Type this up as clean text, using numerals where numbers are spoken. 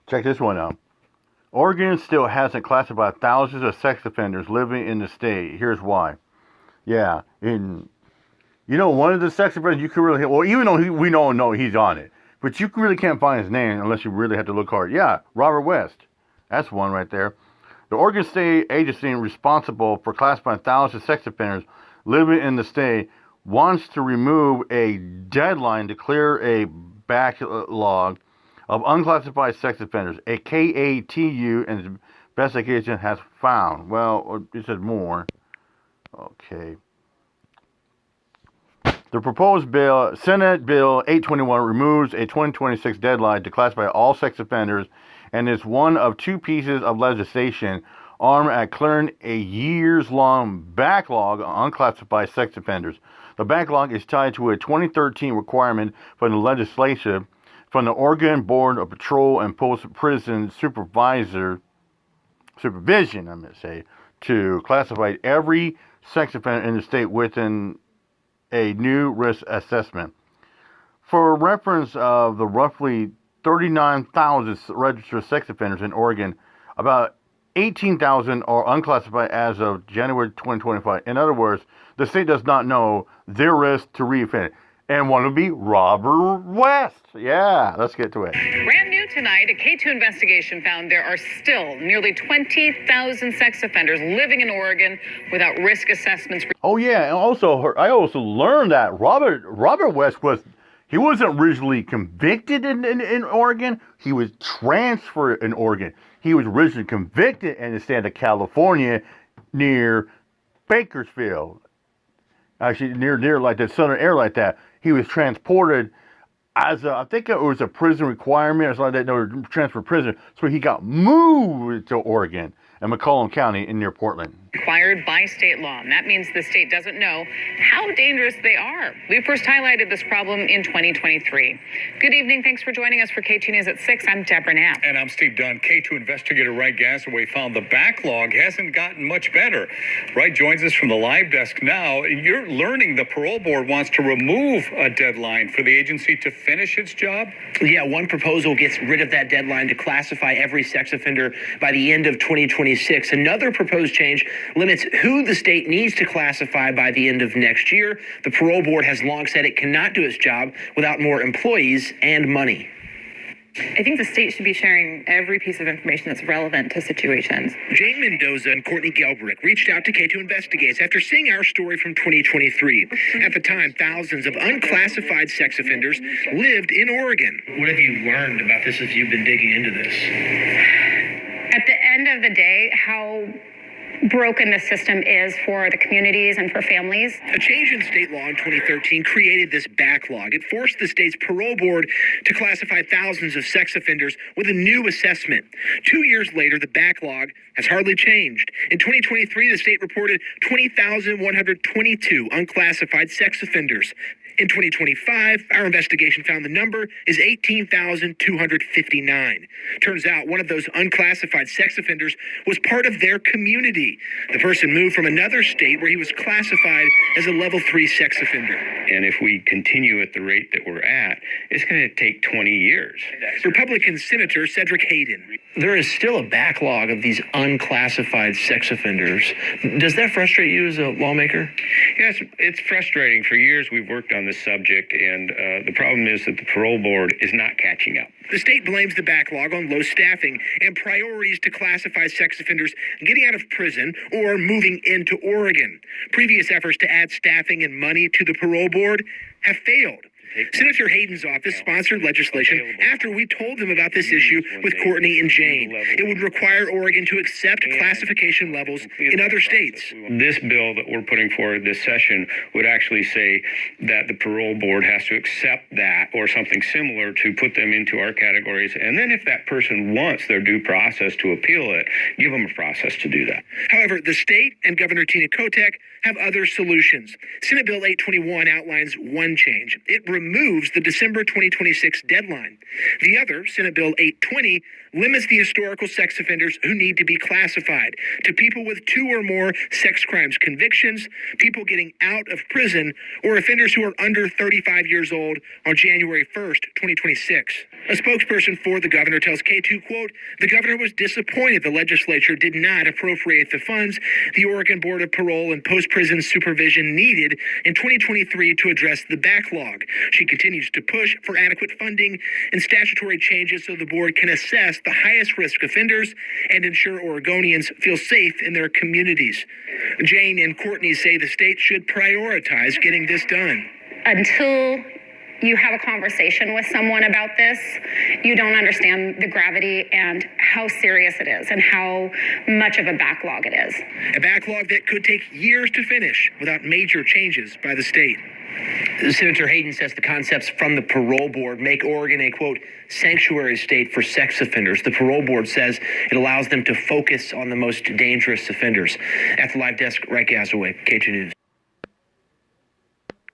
Check this one out. Oregon still hasn't classified thousands of sex offenders living in the state. Here's why. Yeah, one of the sex offenders you could really, well, even though we don't know he's on it, but you really can't find his name unless you really have to look hard. Yeah, Robert West. That's one right there. The Oregon State agency responsible for classifying thousands of sex offenders living in the state wants to remove a deadline to clear a backlog of unclassified sex offenders. A KATU investigation has found. Well, it says more. Okay. The proposed bill, Senate Bill 821, removes a 2026 deadline to classify all sex offenders and is one of two pieces of legislation aimed at clearing a years-long backlog of unclassified sex offenders. The backlog is tied to a 2013 requirement from the legislation from the Oregon Board of Patrol and Post-Prison Supervision, to classify every sex offender in the state within a new risk assessment. For reference of the roughly 39,000 registered sex offenders in Oregon, about 18,000 are unclassified as of January 2025. In other words, the state does not know their risk to reoffend. And one would be Robert West. Yeah, let's get to it. Brand new tonight, a K2 investigation found there are still nearly 20,000 sex offenders living in Oregon without risk assessments. Oh yeah, and also I also learned that Robert West he wasn't originally convicted in Oregon. He was transferred in Oregon. He was originally convicted in the state of California near Bakersfield. Actually, near like the Southern Air like that. He was transported as I think it was a prison requirement or something like that. They were transferred prison. So he got moved to Oregon and McCollum County near Portland. Required by state law. And that means the state doesn't know how dangerous they are. We first highlighted this problem in 2023. Good evening. Thanks for joining us for K2 News at 6. I'm Deborah Knapp. And I'm Steve Dunn. K2 investigator Wright Gasaway found the backlog hasn't gotten much better. Wright joins us from the live desk now. You're learning the parole board wants to remove a deadline for the agency to finish its job? Yeah, one proposal gets rid of that deadline to classify every sex offender by the end of 2026. Another proposed change limits who the state needs to classify by the end of next year. The parole board has long said it cannot do its job without more employees and money. I think the state should be sharing every piece of information that's relevant to situations. Jane Mendoza and Courtney Gelbrick reached out to K2 Investigates after seeing our story from 2023. At the time, thousands of unclassified sex offenders lived in Oregon. What have you learned about this as you've been digging into this? At the end of the day, how broken the system is for the communities and for families. A change in state law in 2013 created this backlog. It forced the state's parole board to classify thousands of sex offenders with a new assessment. 2 years later, the backlog has hardly changed. In 2023, the state reported 20,122 unclassified sex offenders. In 2025, our investigation found the number is 18,259. Turns out one of those unclassified sex offenders was part of their community. The person moved from another state where he was classified as a level 3 sex offender. And if we continue at the rate that we're at, it's going to take 20 years. Republican Senator Cedric Hayden. There is still a backlog of these unclassified sex offenders. Does that frustrate you as a lawmaker? Yes, it's frustrating. For years we've worked on this subject, and the problem is that the parole board is not catching up. The state blames the backlog on low staffing and priorities to classify sex offenders getting out of prison or moving into Oregon. Previous efforts to add staffing and money to the parole board have failed. Senator Hayden's office sponsored legislation after we told them about this issue with Courtney and Jane. It would require Oregon to accept classification levels in other states. This bill that we're putting forward this session would actually say that the parole board has to accept that or something similar to put them into our categories. And then if that person wants their due process to appeal it, give them a process to do that. However, the state and Governor Tina Kotek have other solutions. Senate Bill 821 outlines one change. It removes the December 2026 deadline. The other, Senate Bill 820, limits the historical sex offenders who need to be classified to people with 2 or more sex crimes convictions, people getting out of prison, or offenders who are under 35 years old on January 1st, 2026. A spokesperson for the governor tells K2, quote, the governor was disappointed the legislature did not appropriate the funds the Oregon Board of Parole and Post-Prison Supervision needed in 2023 to address the backlog. She continues to push for adequate funding and statutory changes so the board can assess the highest risk offenders and ensure Oregonians feel safe in their communities. Jane and Courtney say the state should prioritize getting this done. Until you have a conversation with someone about this, you don't understand the gravity and how serious it is and how much of a backlog it is. A backlog that could take years to finish without major changes by the state. Senator Hayden says the concepts from the parole board make Oregon a, quote, sanctuary state for sex offenders. The parole board says it allows them to focus on the most dangerous offenders. At the live desk, Wright Gasaway, K2 News.